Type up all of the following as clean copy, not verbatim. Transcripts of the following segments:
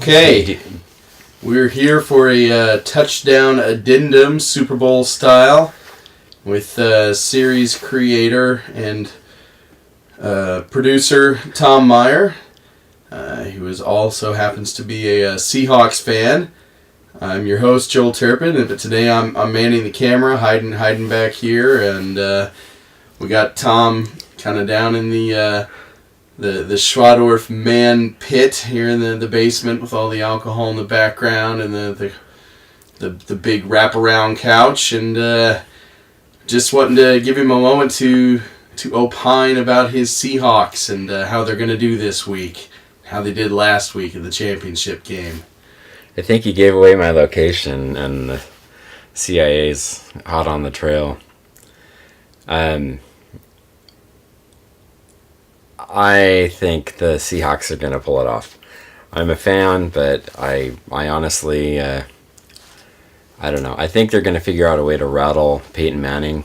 Okay, we're here for a touchdown addendum, Super Bowl style, with series creator and producer Tom Meyer, who also happens to be a Seahawks fan. I'm your host, Joel Turpin, but today I'm manning the camera, hiding back here, and we got Tom kind of down in the Schwadorf man pit here in the basement with all the alcohol in the background and the big wraparound couch, and just wanting to give him a moment to opine about his Seahawks and how they're going to do this week, how they did last week in the championship game. I think you gave away my location, and the CIA's hot on the trail. I think the Seahawks are going to pull it off. I'm a fan, but I honestly, I don't know. I think they're going to figure out a way to rattle Peyton Manning.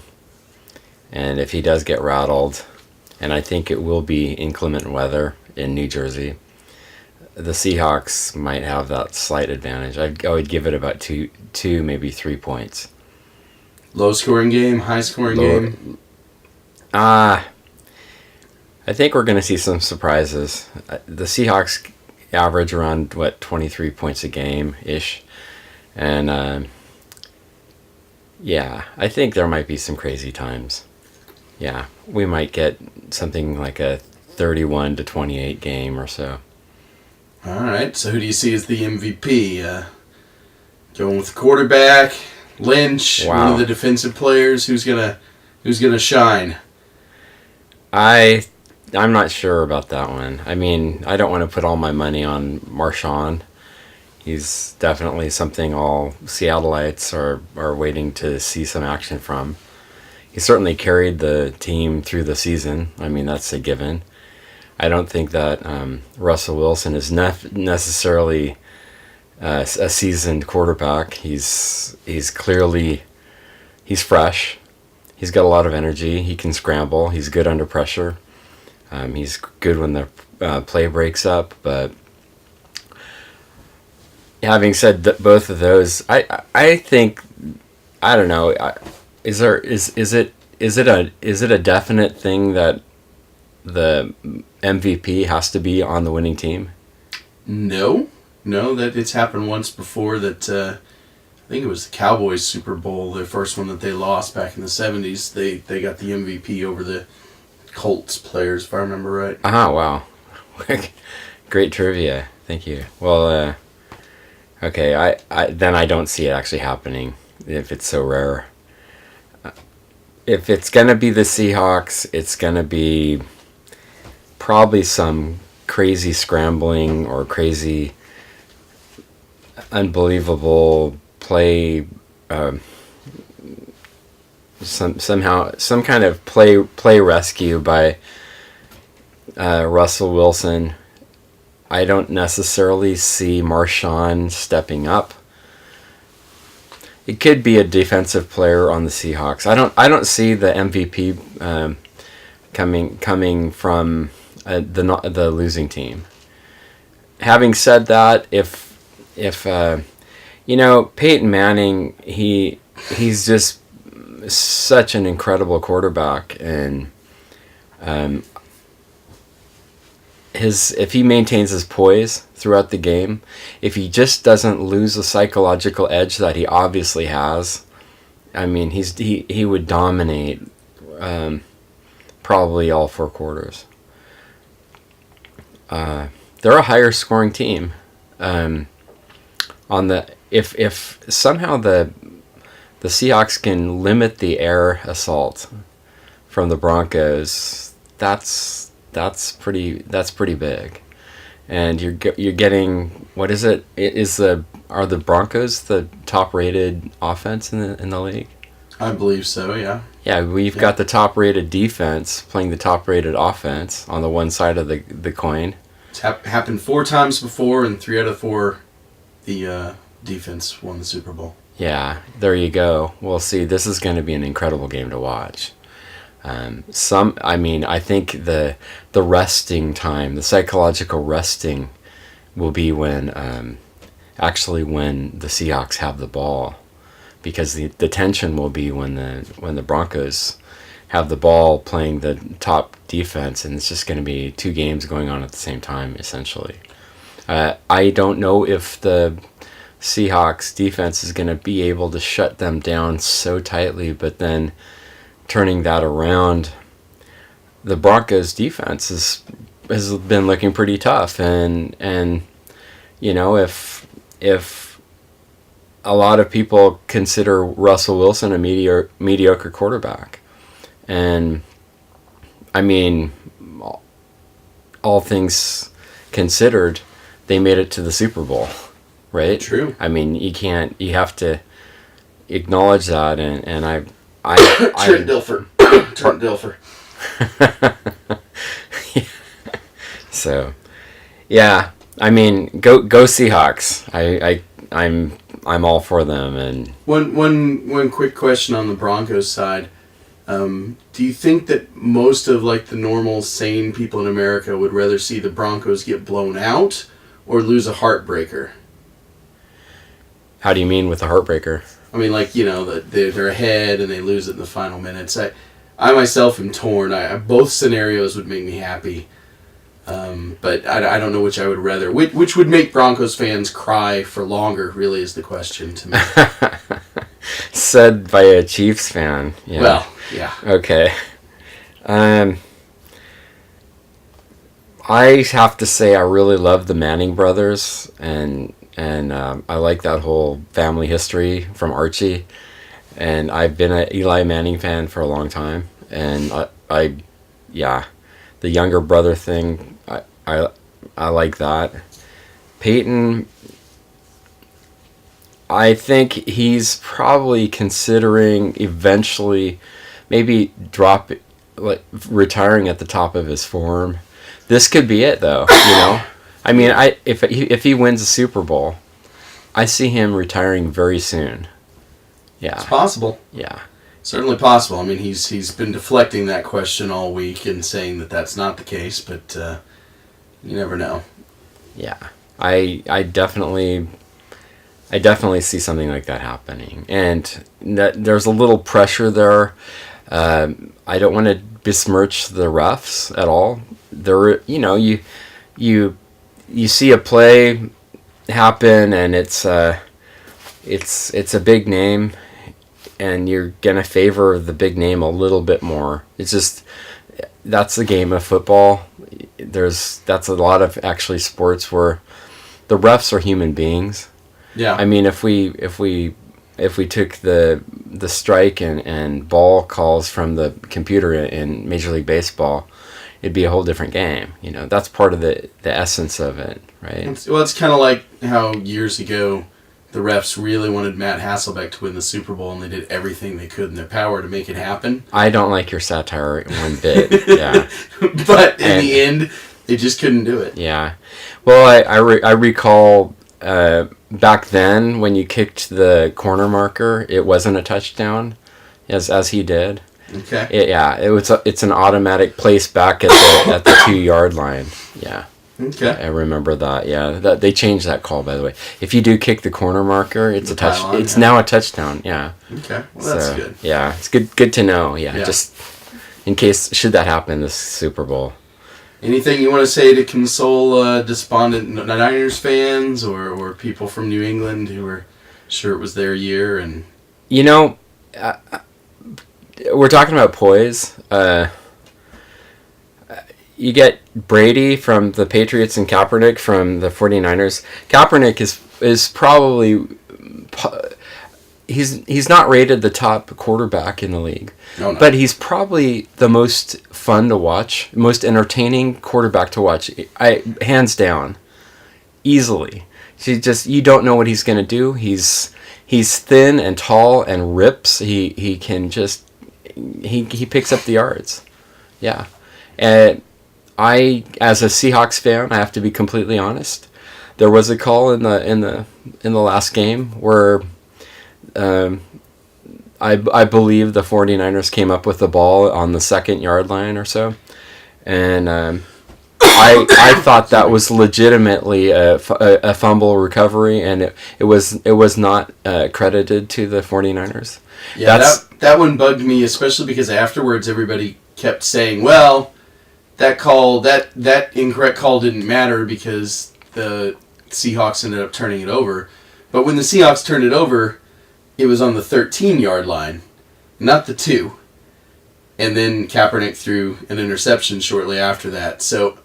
And if he does get rattled, and I think it will be inclement weather in New Jersey, the Seahawks might have that slight advantage. I would give it about two, maybe 3 points. Low-scoring game, high-scoring game? I think we're going to see some surprises. The Seahawks average around, 23 points a game-ish. And, I think there might be some crazy times. Yeah, we might get something like a 31-28 game or so. All right, so who do you see as the MVP? Going with the quarterback, Lynch, Wow. one of the defensive players. Who's gonna shine? I'm not sure about that one. I mean, I don't want to put all my money on Marshawn. He's definitely something all Seattleites are waiting to see some action from. He certainly carried the team through the season. I mean, that's a given. I don't think that Russell Wilson is necessarily a seasoned quarterback. He's clearly fresh. He's got a lot of energy. He can scramble. He's good under pressure. He's good when the play breaks up. But having said both of those, I think, I don't know. Is it a definite thing that the MVP has to be on the winning team? No, that it's happened once before. That I think it was the Cowboys Super Bowl, the first one that they lost back in the 70s. They got the MVP over the Colts players, if I remember right. Wow. Great trivia. Thank you. Well, okay, I don't see it actually happening if it's so rare. If it's going to be the Seahawks, it's going to be probably some crazy scrambling or crazy unbelievable play, some kind of play rescue by Russell Wilson. I don't necessarily see Marshawn stepping up. It could be a defensive player on the Seahawks. I don't see the MVP coming from the losing team. Having said that, if Peyton Manning, he's just such an incredible quarterback, and if he maintains his poise throughout the game, if he just doesn't lose the psychological edge that he obviously has, I mean, he would dominate probably all 4 quarters. They're a higher scoring team. If somehow the Seahawks can limit the air assault from the Broncos, that's pretty big. And you're getting, what is it? Are the Broncos the top rated offense in the league? I believe so. Yeah. Yeah, we've got the top rated defense playing the top rated offense on the one side of the coin. It's happened 4 times before, and 3 out of 4, the defense won the Super Bowl. Yeah, there you go. Well, see, this is going to be an incredible game to watch. I think the resting time, the psychological resting will be when when the Seahawks have the ball, because the tension will be when the Broncos have the ball playing the top defense, and it's just going to be two games going on at the same time, essentially. I don't know if the Seahawks defense is going to be able to shut them down so tightly, but then turning that around, the Broncos defense has been looking pretty tough, and if a lot of people consider Russell Wilson a mediocre quarterback, and I mean, all things considered, they made it to the Super Bowl, right? True. I mean, you have to acknowledge that, and I Trent Dilfer. Trent Dilfer. So, yeah, I mean, go Seahawks. I'm all for them. And one quick question on the Broncos side. Do you think that most of the normal sane people in America would rather see the Broncos get blown out or lose a heartbreaker? How do you mean with a heartbreaker? I mean, they're ahead and they lose it in the final minutes. I myself am torn. Both scenarios would make me happy. But I don't know which I would rather. Which would make Broncos fans cry for longer, really, is the question to me. Said by a Chiefs fan. Yeah. Well, yeah. Okay. I have to say I really love the Manning brothers, and I like that whole family history from Archie. And I've been an Eli Manning fan for a long time, and the younger brother thing, I like that. Peyton, I think he's probably considering eventually maybe retiring at the top of his form. This could be it, though. I mean, if he wins the Super Bowl, I see him retiring very soon. Yeah, it's possible. Yeah, certainly possible. I mean, he's been deflecting that question all week and saying that that's not the case, but you never know. Yeah, I definitely see something like that happening, and that there's a little pressure there. I don't want to besmirch the refs at all. There, you see a play happen, and it's a big name, and you're gonna favor the big name a little bit more. It's just that's the game of football. That's a lot of actually sports where the refs are human beings. Yeah. I mean, if we took the strike and ball calls from the computer in Major League Baseball, it'd be a whole different game. That's part of the essence of it, right? It's kind of like how years ago the refs really wanted Matt Hasselbeck to win the Super Bowl, and they did everything they could in their power to make it happen. I don't like your satire one bit. Yeah. But in the end, they just couldn't do it. Yeah. Well, I recall back then when you kicked the corner marker, it wasn't a touchdown, as he did. Okay. It's an automatic place back at the 2-yard line. Yeah. Okay. I remember that. Yeah. They changed that call, by the way. If you do kick the corner marker, it's a touch. It's now a touchdown. Yeah. Okay. Well, that's good. Yeah, it's good to know. Yeah. Just in case should that happen in this Super Bowl. Anything you want to say to console despondent Niners fans or people from New England who were sure it was their year? And we're talking about poise. You get Brady from the Patriots and Kaepernick from the 49ers. Kaepernick is probably he's not rated the top quarterback in the league. Oh, no. But he's probably the most fun to watch, most entertaining quarterback to watch. Hands down, easily. You don't know what he's going to do. He's thin and tall and rips. He can just he picks up the yards. Yeah, and I, as a Seahawks fan, I have to be completely honest. There was a call in the last game where I believe the 49ers came up with the ball on the 2nd yard line or so, and I thought that was legitimately a fumble recovery, and it was not credited to the 49ers. Yeah, that one bugged me, especially because afterwards everybody kept saying, well, that incorrect call didn't matter because the Seahawks ended up turning it over. But when the Seahawks turned it over, it was on the 13-yard line, not the 2. And then Kaepernick threw an interception shortly after that. So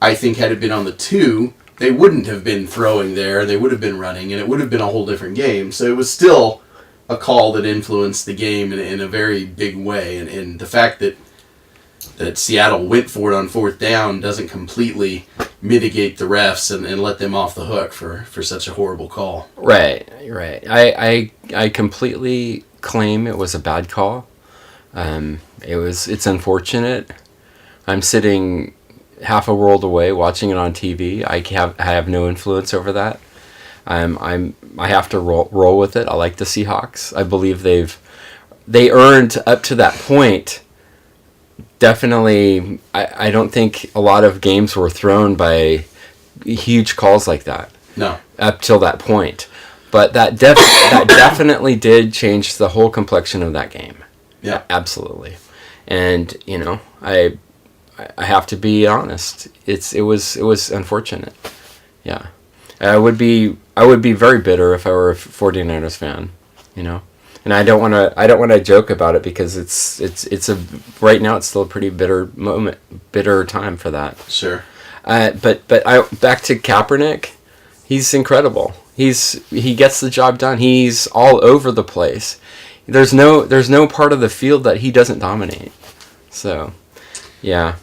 I think had it been on the 2, they wouldn't have been throwing there. They would have been running, and it would have been a whole different game. So it was still a call that influenced the game in a very big way. And the fact that Seattle went for it on 4th down doesn't completely mitigate the refs and let them off the hook for such a horrible call. Right. I completely claim it was a bad call. It's unfortunate. I'm sitting half a world away watching it on TV. I have no influence over that. I have to roll with it. I like the Seahawks. I believe they earned up to that point. Definitely, I don't think a lot of games were thrown by huge calls like that. No. Up till that point. But that definitely did change the whole complexion of that game. Yeah. Absolutely. And, I have to be honest. It was unfortunate. Yeah. I would be very bitter if I were a 49ers fan, And I don't want to joke about it because it's right now it's still a pretty bitter time for that. Sure. But back to Kaepernick, he's incredible. He gets the job done. He's all over the place. There's no part of the field that he doesn't dominate. So, yeah.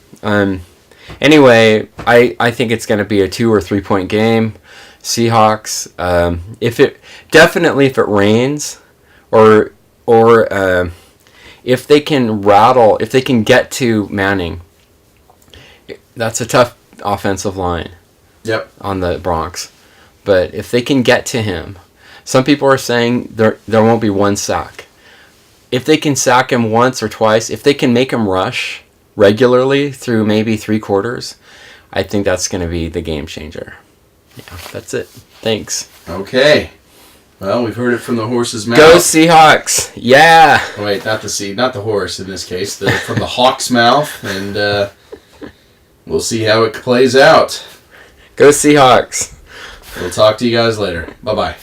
Anyway, I think it's going to be a 2 or 3 point game. Seahawks. If it rains, or if they can get to Manning, that's a tough offensive line. Yep. On the Bronx, but if they can get to him, some people are saying there won't be one sack. If they can sack him once or twice, if they can make him rush regularly through maybe 3 quarters, I think that's going to be the game changer. Yeah, that's it. Thanks. Okay. Well, we've heard it from the horse's mouth. Go Seahawks! Yeah. Wait, not the horse in this case. From the hawk's mouth, and we'll see how it plays out. Go Seahawks! We'll talk to you guys later. Bye-bye.